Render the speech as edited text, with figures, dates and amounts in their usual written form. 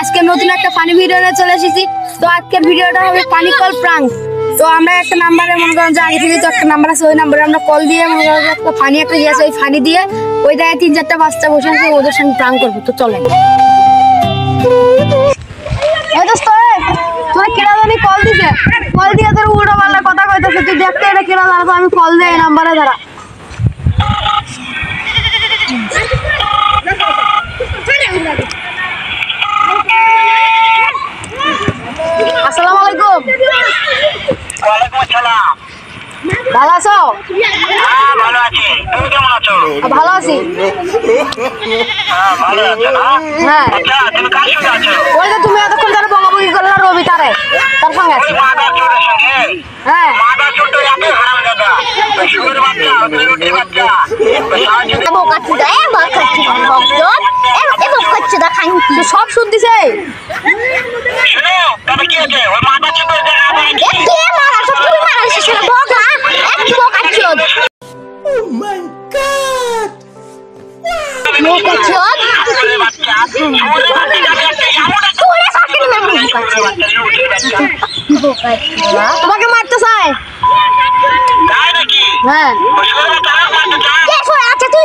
আজকে নতুন একটা ফানি ভিডিও নিয়ে চলে এসেছি। তো আজকের ভিডিওটা হবে পানি কল প্রাঙ্ক। তো আমরা একটা নাম্বারে মনে করেন যে আগে থেকে তো একটা নাম্বার আছে, ওই নাম্বারে আমরা কল দিয়ে মনে করেন একটা ফানি একটা দিয়েছে, ওই ফানি দিয়ে ওই জায়গায় 3-4টা বাচ্চা বসে আছে, ওদের সঙ্গে প্রাঙ্ক করবো। তো চলেন। তোরা কেনা জানি কল দিছে, কল দিয়ে তোর উল্টো পাল্টা কথা কইতেছে, তুই দেখতে এটা কেনা জানো? আমি কল দেই এই নাম্বারে দাঁড়া। আসসালামু আলাইকুম। ওয়ালাইকুম আসসালাম। ভালো আছো? হ্যাঁ ভালো আছি, তুমি কেমন আছো? ভালো আছি। হ্যাঁ ভালো আছো না? হ্যাঁ। আচ্ছা তুমি কার সঙ্গে আছো? ওই যে তুমি এতক্ষণ ধরে বকাবকি করলে রবি তার সঙ্গে আছি। ওই মাদার চোরের সঙ্গে? হ্যাঁ। মাদার চোর তো এত হারামজাদা, ওই শুয়োরের বাচ্চা, ওই রুটির বাচ্চা, ওই সাহায্য সব শুনতেছে। শুনো তবে কি আছে ওই মাদার চোরের জায়গা আবার শুয়োরের বাচ্চা, শুয়োরের বাচ্চা যাবে একটা এমন একটা শুয়োরের বাচ্চা, রুটির বাচ্চা। তোমাকে মারতে চায়? তাই নাকি? হ্যাঁ। ওই শুয়োরের বাচ্চা আর মারতে চায়? তুই